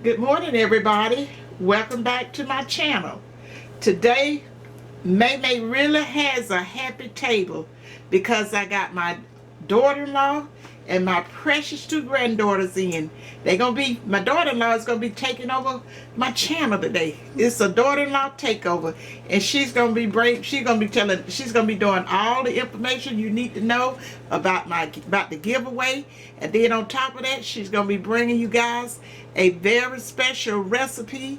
Good morning, everybody. Welcome back to my channel. Today, May really has a happy table because I got my daughter-in-law and my precious two granddaughters in. My daughter-in-law is gonna be taking over my channel today. It's a daughter-in-law takeover, and she's gonna be she's gonna be doing all the information you need to know about the giveaway, and then on top of that, she's gonna be bringing you guys a very special recipe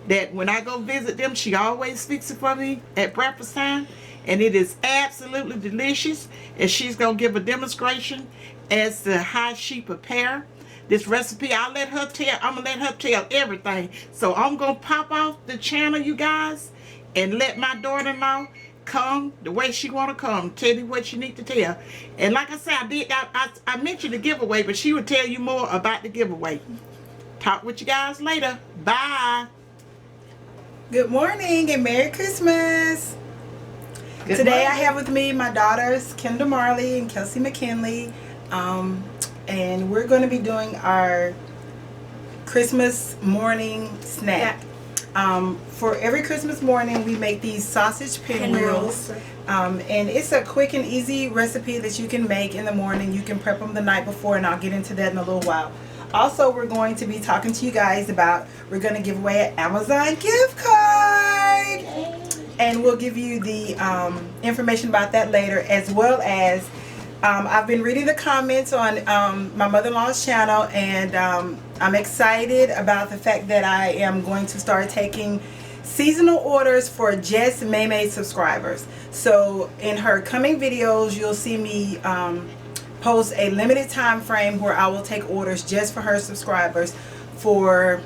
that when I go visit them, she always fixes it for me at breakfast time. And it is absolutely delicious. And she's going to give a demonstration as to how she prepare this recipe. I'm going to let her tell everything. So I'm going to pop off the channel, you guys, and let my daughter-in-law come the way she want to come, tell you what you need to tell. And like I said, I mentioned the giveaway, but she will tell you more about the giveaway. Talk with you guys later. Bye. Good morning and Merry Christmas. Good Today morning. I have with me my daughters, Kendall Marley and Kelsey McKinley. And we're going to be doing our Christmas morning snack. For every Christmas morning, we make these sausage pinwheels. And it's a quick and easy recipe that you can make in the morning. You can prep them the night before, and I'll get into that in a little while. Also, we're going to be talking to you guys about, we're going to give away an Amazon gift card. And we'll give you the information about that later, as well as I've been reading the comments on my mother-in-law's channel, and I'm excited about the fact that I am going to start taking seasonal orders for just May subscribers. So in her coming videos, you'll see me post a limited time frame where I will take orders just for her subscribers for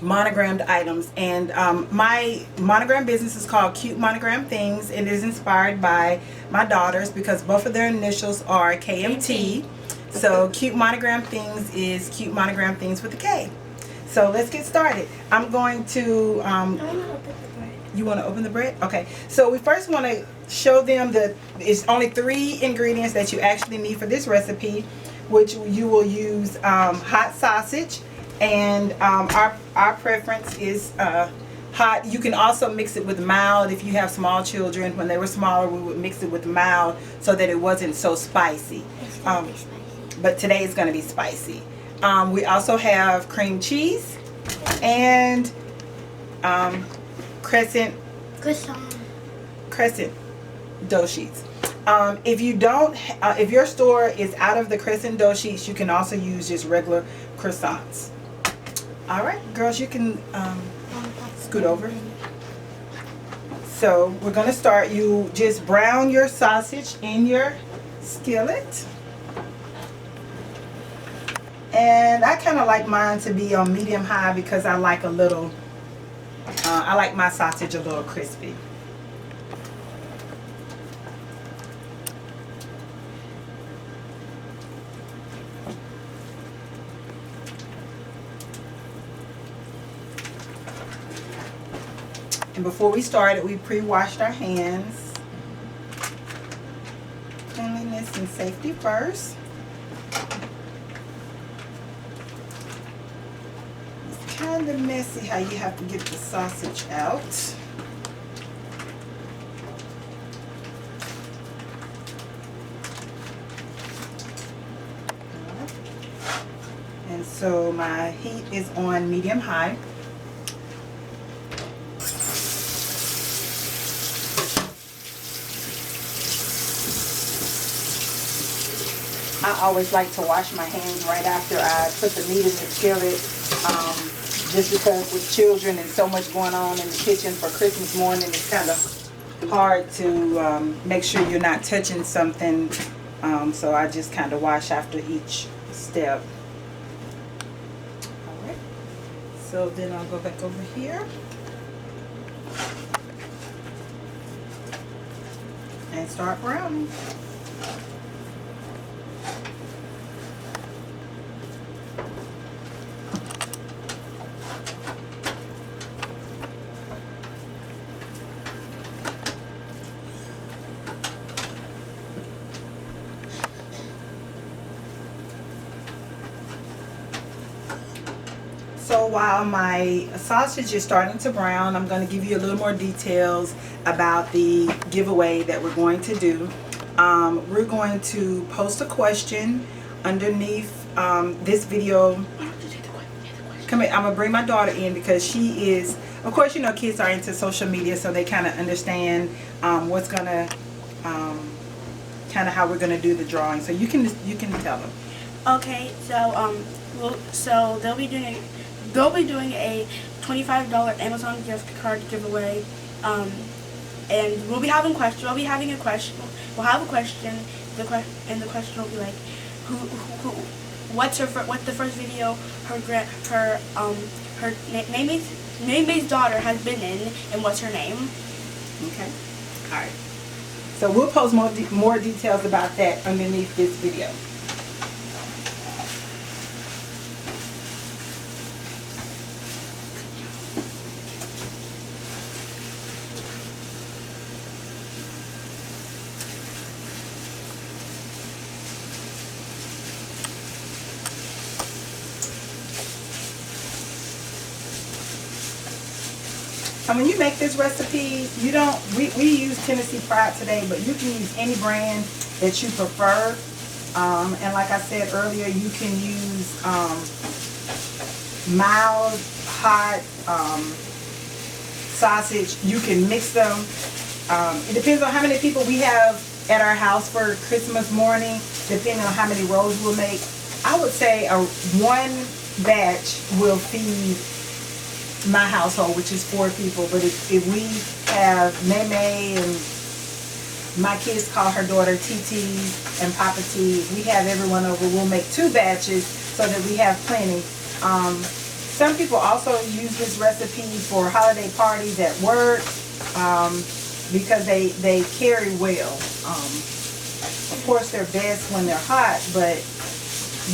monogrammed items. And my monogram business is called Cute Monogram Things, and it is inspired by my daughters because both of their initials are KMT. So Cute Monogram Things is Cute Monogram Things with a K. So let's get started. I'm going to you want to open the bread? Okay. So we first want to show them that it's only 3 ingredients that you actually need for this recipe, which you will use hot sausage, and our preference is hot. You can also mix it with mild if you have small children. When they were smaller, we would mix it with mild so that it wasn't so spicy. But today it's going to be spicy. We also have cream cheese and crescent dough sheets. If your store is out of the crescent dough sheets, you can also use just regular croissants. All right, girls, you can scoot over. So we're going to start. You just brown your sausage in your skillet. And I kind of like mine to be on medium high because I like I like my sausage a little crispy. And before we started, we pre-washed our hands. Cleanliness and safety first. It's kind of messy how you have to get the sausage out. And so my heat is on medium high. I always like to wash my hands right after I put the meat in the skillet, just because with children and so much going on in the kitchen for Christmas morning, it's kind of hard to make sure you're not touching something, so I just kind of wash after each step. Alright, so then I'll go back over here and start browning. So while my sausage is starting to brown, I'm going to give you a little more details about the giveaway that we're going to do. We're going to post a question underneath this video. Come here, I'm going to bring my daughter in because she is, of course, you know, kids are into social media, so they kind of understand what's going to, kind of how we're going to do the drawing. So you can tell them. Okay, so they'll be doing a $25 Amazon gift card giveaway, and we'll have a question. We'll have a question. The question will be like, what's the first video her Maymay's daughter has been in, and what's her name? Okay. All right. So we'll post more details about that underneath this video. And when you make this recipe, we use Tennessee Pride today, but you can use any brand that you prefer. And like I said earlier, you can use mild, hot sausage. You can mix them. It depends on how many people we have at our house for Christmas morning, depending on how many rolls we'll make. I would say one batch will feed my household, which is 4 people. But if we have Maymay, and my kids call her daughter TT and Papa T, if we have everyone over, we'll make 2 batches so that we have plenty. Some people also use this recipe for holiday parties at work because they carry well. Of course, they're best when they're hot, but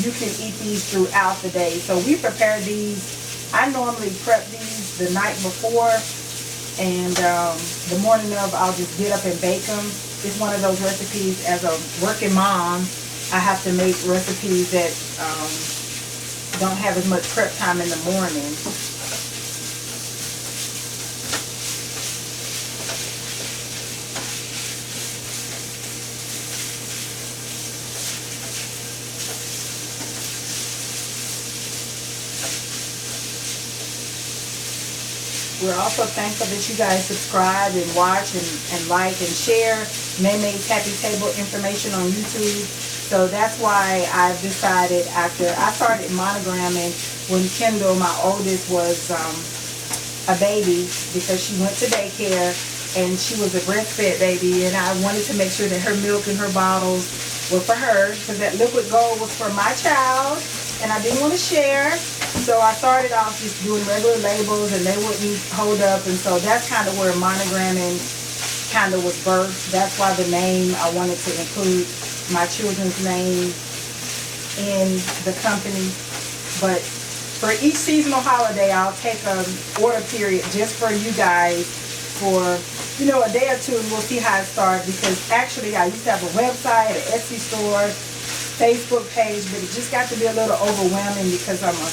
you can eat these throughout the day. So we prepare these. I normally prep these the night before, and the morning of I'll just get up and bake them. It's one of those recipes, as a working mom, I have to make recipes that don't have as much prep time in the morning. We're also thankful that you guys subscribe and watch and like and share Maymay's Happy Table information on YouTube. So that's why I've decided, after I started monogramming when Kendall, my oldest, was a baby, because she went to daycare and she was a breastfed baby, and I wanted to make sure that her milk and her bottles were for her, because that liquid gold was for my child and I didn't want to share. So I started off just doing regular labels, and they wouldn't hold up, and so that's kind of where monogramming kind of was birthed. That's why the name, I wanted to include my children's name in the company. But for each seasonal holiday, I'll take an order period just for you guys for, you know, a day or two, and we'll see how it starts. Because actually, I used to have a website, an Etsy store, Facebook page, but it just got to be a little overwhelming because I'm a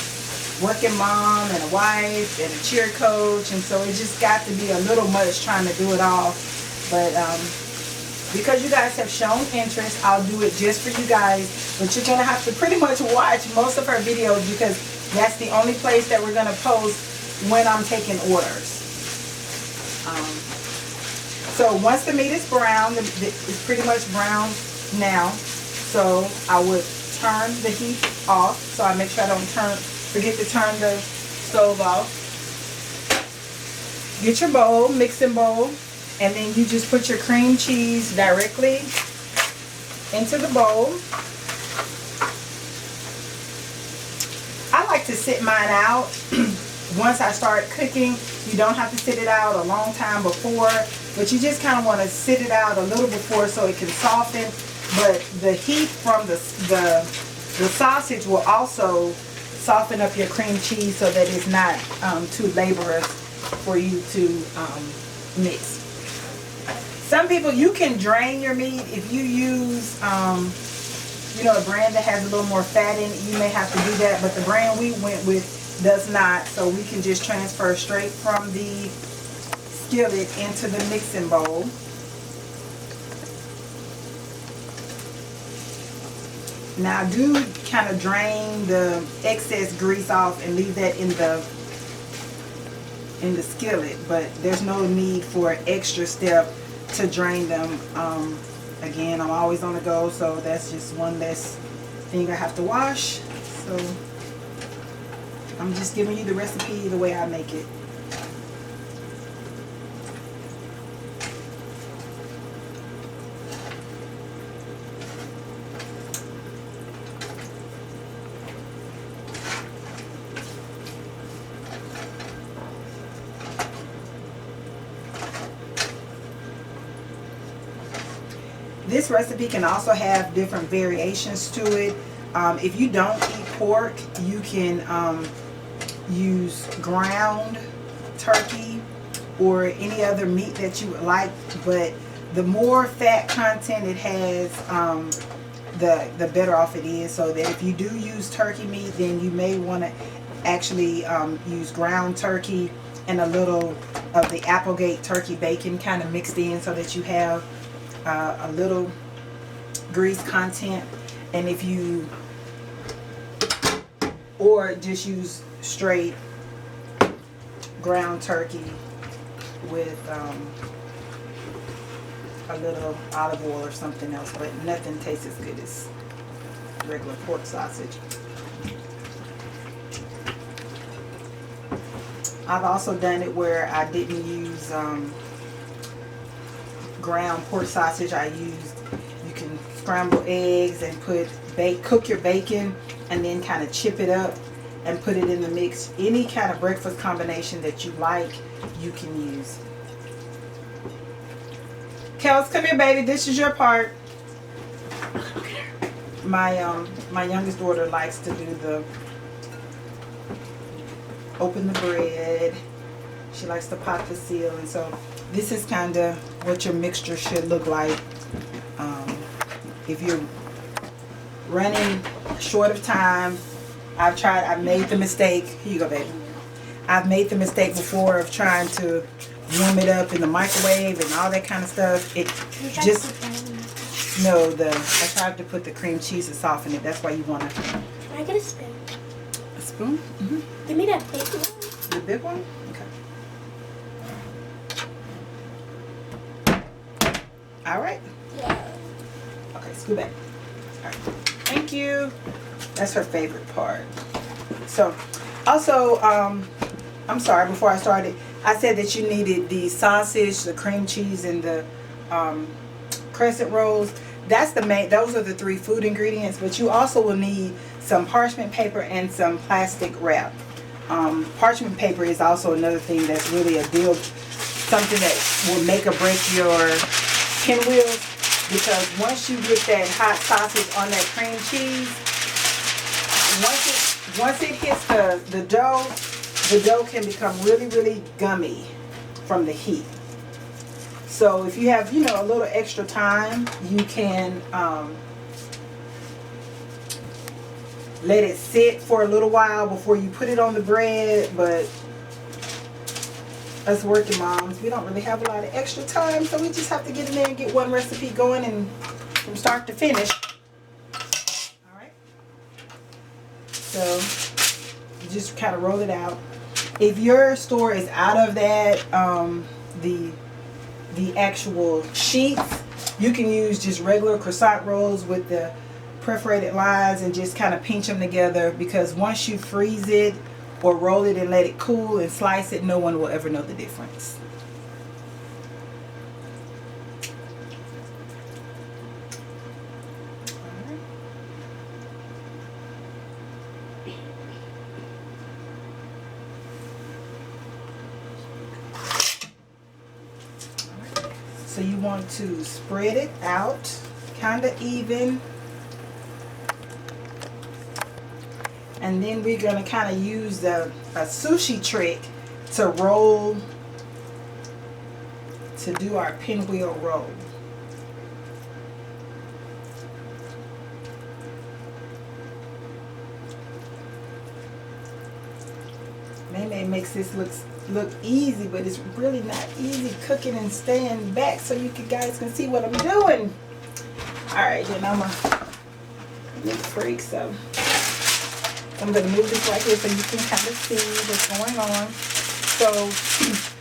working mom and a wife and a cheer coach, and so it just got to be a little much trying to do it all. But because you guys have shown interest, I'll do it just for you guys. But you're gonna have to pretty much watch most of our videos, because that's the only place that we're gonna post when I'm taking orders. So once the meat is brown, it's pretty much brown now, so I would turn the heat off. So I make sure I don't forget to turn the stove off. Get your bowl, mixing bowl, and then you just put your cream cheese directly into the bowl. I like to sit mine out once I start cooking. You don't have to sit it out a long time before, but you just kind of want to sit it out a little before so it can soften. But the heat from the sausage will also soften up your cream cheese so that it's not too laborious for you to mix. Some people, you can drain your meat if you use you know, a brand that has a little more fat in it. You may have to do that, but the brand we went with does not, so we can just transfer straight from the skillet into the mixing bowl. Now do kind of drain the excess grease off and leave that in the skillet, but there's no need for an extra step to drain them. Again, I'm always on the go, so that's just one less thing I have to wash. So I'm just giving you the recipe the way I make it. This recipe can also have different variations to it. If you don't eat pork, you can use ground turkey or any other meat that you would like, but the more fat content it has, the better off it is. So that if you do use turkey meat, then you may want to actually use ground turkey and a little of the Applegate turkey bacon kind of mixed in, so that you have a little grease content. And if you, or just use straight ground turkey with a little olive oil or something else, but nothing tastes as good as regular pork sausage. I've also done it where I didn't use ground pork sausage. I used, you can scramble eggs and cook your bacon and then kind of chip it up and put it in the mix. Any kind of breakfast combination that you like, you can use. Kels, come here, baby. This is your part. My my youngest daughter likes to do the open the bread. She likes to pop the seal, and so this is kind of what your mixture should look like. If you're running short of time, I've made the mistake. Here you go, baby. I've made the mistake before of trying to warm it up in the microwave and all that kind of stuff. It just, no, I tried to put the cream cheese to soften it. That's why you want to. Can I get a spoon? A spoon? Mm-hmm. Give me that big one. The big one? Okay. All right. Yeah. Okay, scoop back. All right. Thank you. That's her favorite part. So, also, I'm sorry, before I started, I said that you needed the sausage, the cream cheese, and the crescent rolls. That's the main, those are the 3 food ingredients, but you also will need some parchment paper and some plastic wrap. Parchment paper is also another thing that's really a deal, something that will make or break your pinwheels, because once you get that hot sausage on that cream cheese, once it hits the dough can become really, really gummy from the heat. So if you have, a little extra time, you can let it sit for a little while before you put it on the bread. But us working moms, we don't really have a lot of extra time, so we just have to get in there and get one recipe going and from start to finish. All right. So you just kind of roll it out. If your store is out of that, the actual sheets, you can use just regular croissant rolls with the perforated lines and just kind of pinch them together, because once you freeze it or roll it and let it cool and slice it, no one will ever know the difference. So you want to spread it out kind of even. And then we're going to kind of use a sushi trick to roll, to do our pinwheel roll. Maybe makes this look easy, but it's really not easy cooking and staying back so you guys can see what I'm doing. Alright, then I'm a big freak, so I'm gonna move this right here so you can kind of see what's going on. So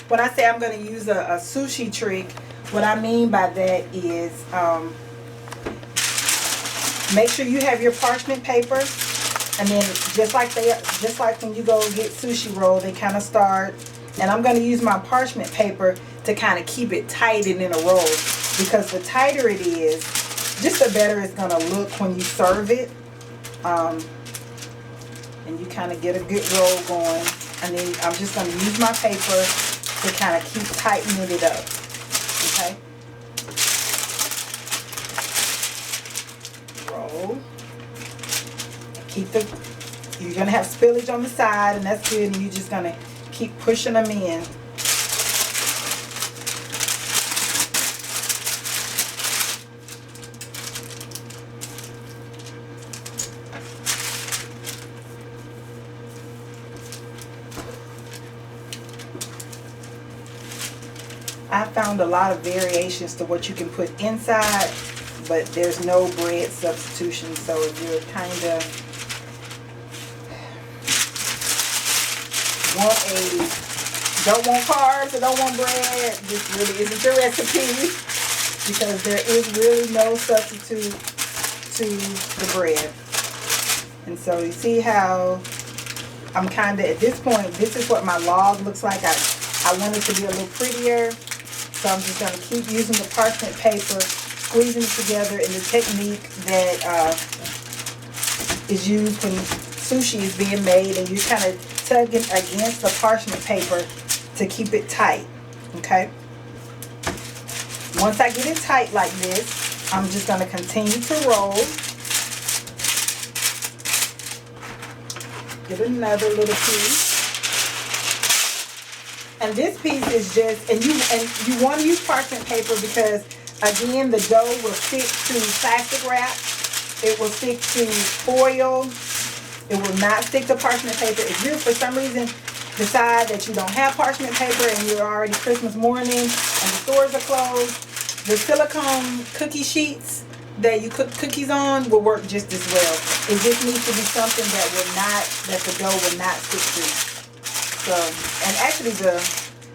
when I say I'm gonna use a sushi trick, what I mean by that is make sure you have your parchment paper. And then just like when you go get sushi roll, they kind of start. And I'm going to use my parchment paper to kind of keep it tight and in a roll. Because the tighter it is, just the better it's going to look when you serve it. And you kind of get a good roll going. And then I'm just going to use my paper to kind of keep tightening it up. Okay? Roll. You're going to have spillage on the side, and that's good, and you're just going to keep pushing them in. I found a lot of variations to what you can put inside, but there's no bread substitution, so if you're kind of don't want carbs or don't want bread, this really isn't your recipe, because there is really no substitute to the bread. And so you see how I'm kind of, at this point, this is what my log looks like. I want it to be a little prettier, so I'm just going to keep using the parchment paper, squeezing it together in the technique that is used when sushi is being made, and you kind of tugging against the parchment paper to keep it tight. Okay, once I get it tight like this, I'm just going to continue to roll. Get another little piece, and this piece is just, and you want to use parchment paper because again the dough will stick to plastic wrap, it will stick to foil. It will not stick to parchment paper. If you, for some reason, decide that you don't have parchment paper and you're already Christmas morning and the stores are closed, the silicone cookie sheets that you cook cookies on will work just as well. It just needs to be something that the dough will not stick to. So, and actually the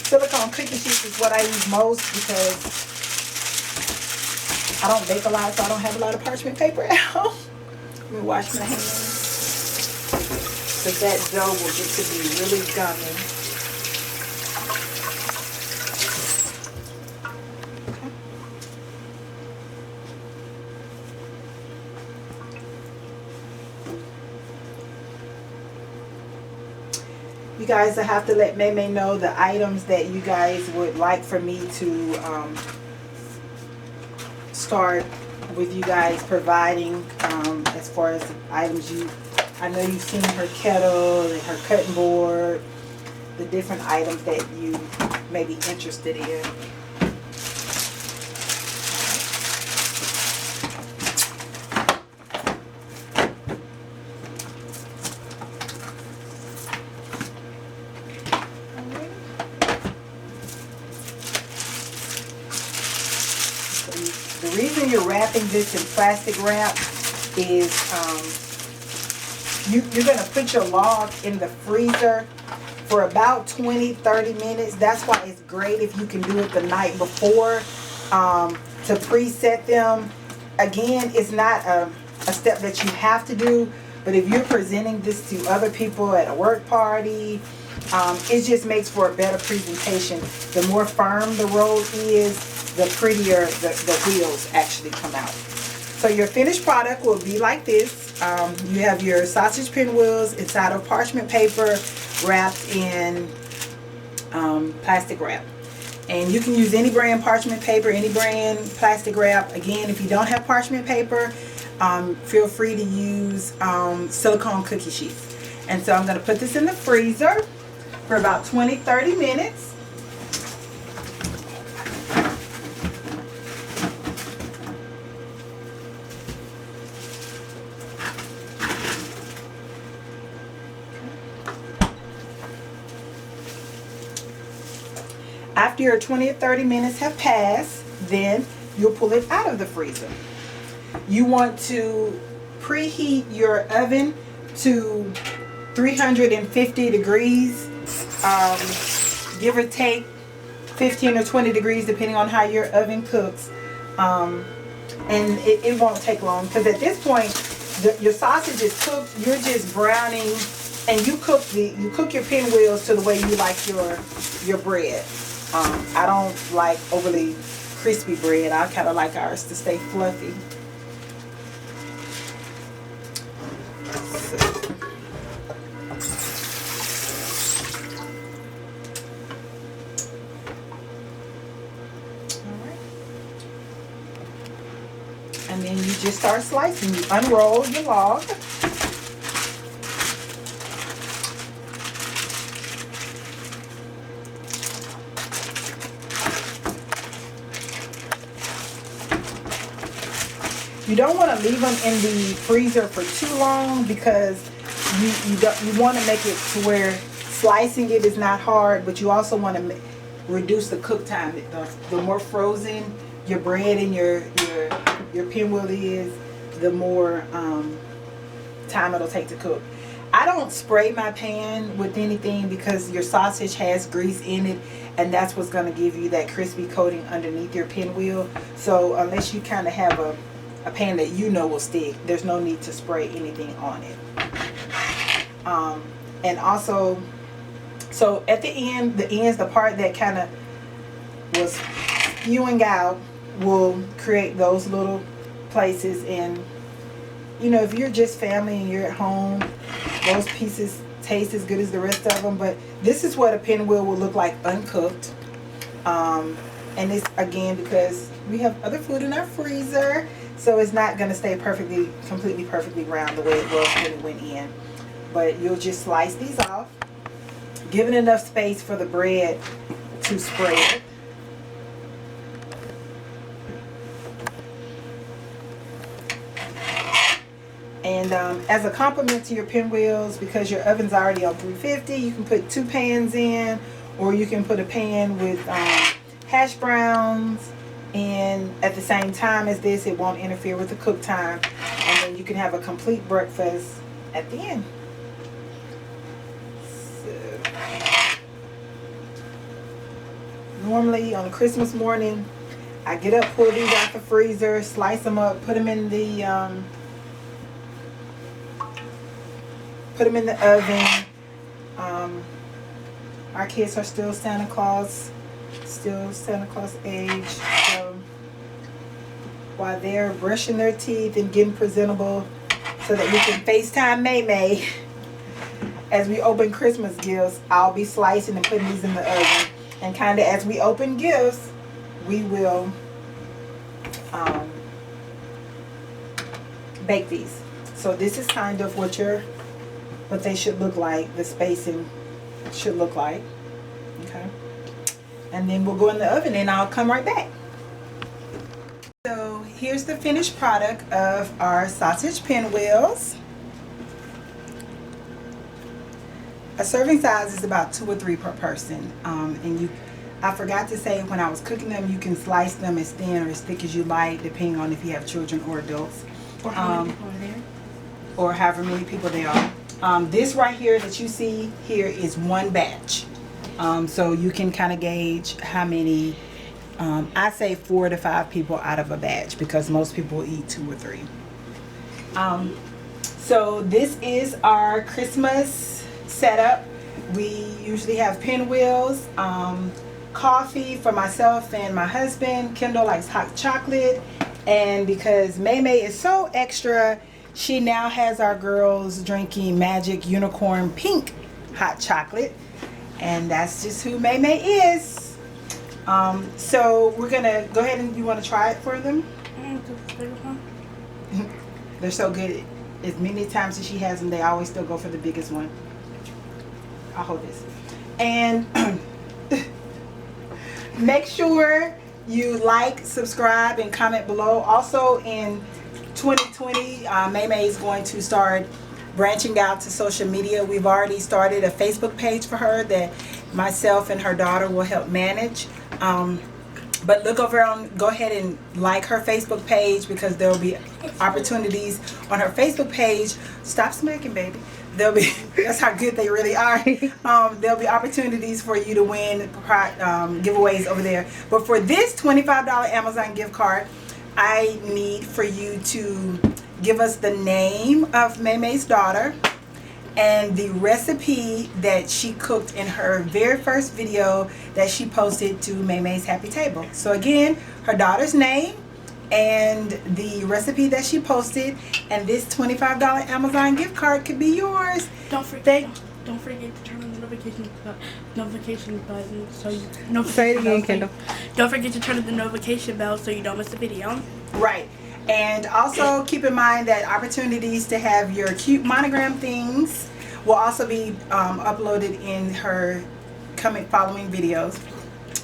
silicone cookie sheets is what I use most because I don't bake a lot, so I don't have a lot of parchment paper at home. Let me wash my hands. Because that dough will get to be really gummy. Okay. You guys, I have to let May know the items that you guys would like for me to start with you guys providing as far as the items I know you've seen her kettle and her cutting board, the different items that you may be interested in. The reason you're wrapping this in plastic wrap is you're going to put your log in the freezer for about 20-30 minutes. That's why it's great if you can do it the night before to preset them. Again, it's not a step that you have to do, but if you're presenting this to other people at a work party, it just makes for a better presentation. The more firm the roll is, the prettier the wheels actually come out. So your finished product will be like this. You have your sausage pinwheels inside of parchment paper wrapped in plastic wrap. And you can use any brand parchment paper, any brand plastic wrap. Again, if you don't have parchment paper, feel free to use silicone cookie sheets. And so I'm going to put this in the freezer for about 20-30 minutes. After your 20 or 30 minutes have passed, then you'll pull it out of the freezer. You want to preheat your oven to 350 degrees, give or take 15 or 20 degrees depending on how your oven cooks. And it won't take long, because at this point your sausage is cooked. You're just browning, and you cook your pinwheels to the way you like your bread. I don't like overly crispy bread. I kind of like ours to stay fluffy. And then you just start slicing. You unroll your log. You don't want to leave them in the freezer for too long, because you want to make it to where slicing it is not hard, but you also want to reduce the cook time. The more frozen your bread and your pinwheel is, the more time it'll take to cook. I don't spray my pan with anything, because your sausage has grease in it, and that's what's going to give you that crispy coating underneath your pinwheel. So unless you kind of have a pan that you know will stick, there's no need to spray anything on it. And also, so at the ends, the part that kind of was spewing out, will create those little places. And you know, if you're just family and you're at home, those pieces taste as good as the rest of them. But this is what a pinwheel will look like uncooked. And it's, again, because we have other food in our freezer, so it's not going to stay completely perfectly round the way it was when it went in. But you'll just slice these off, giving enough space for the bread to spread. And as a complement to your pinwheels, because your oven's already on 350, you can put 2 pans in, or you can put a pan with hash browns, and at the same time as this, it won't interfere with the cook time, and then you can have a complete breakfast at the end. So, normally on a Christmas morning, I get up, pull these out the freezer, slice them up, put them in the oven. Our kids are still Santa Claus age. So while they're brushing their teeth and getting presentable so that we can FaceTime May as we open Christmas gifts, I'll be slicing and putting these in the oven. And kind of as we open gifts, we will bake these. So this is kind of what they should look like, the spacing should look like. Okay. And then we'll go in the oven and I'll come right back. So here's the finished product of our sausage pinwheels. A serving size is about 2 or 3 per person. I forgot to say, when I was cooking them, you can slice them as thin or as thick as you like, depending on if you have children or adults. Or how many people are there. Or however many people there are. This right here that you see here is 1 batch. So you can kind of gauge how many, I say 4 to 5 people out of a batch, because most people eat 2 or 3. So this is our Christmas setup. We usually have pinwheels, coffee for myself and my husband. Kendall likes hot chocolate, and because May is so extra, she now has our girls drinking Magic Unicorn Pink hot chocolate, and that's just who May is. So we're gonna go ahead, and you want to try it for them? They're so good. As many times as she has them, they always still go for the biggest one. I'll hold this. And make sure you like, subscribe, and comment below. Also, in 2020, May is going to start branching out to social media. We've already started a Facebook page for her that myself and her daughter will help manage. But look over go ahead and like her Facebook page, because there will be opportunities on her Facebook page. Stop smacking, baby. There'll be, that's how good they really are. There'll be opportunities for you to win giveaways over there. But for this $25 Amazon gift card, I need for you to give us the name of Maymay's daughter and the recipe that she cooked in her very first video that she posted to Maymay's Happy Table. So again, her daughter's name and the recipe that she posted, and this $25 Amazon gift card could be yours. Don't forget to turn on the notification button so you Say it again, Kendall. Don't forget to turn on the notification bell so you don't miss a video. Right. And also keep in mind that opportunities to have your cute monogram things will also be uploaded in her following videos.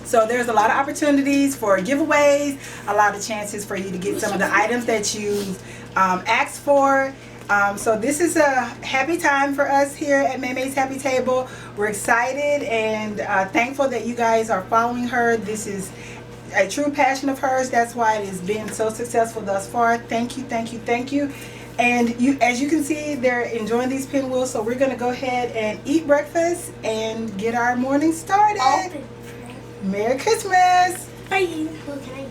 So there's a lot of opportunities for giveaways, a lot of chances for you to get some of the items that you've asked for. So this is a happy time for us here at Maymay's Happy Table. We're excited and thankful that you guys are following her. This is a true passion of hers. That's why it has been so successful thus far. Thank you, thank you, thank you. And as you can see, they're enjoying these pinwheels. So we're going to go ahead and eat breakfast and get our morning started. Open. Merry Christmas. Bye. Well, can I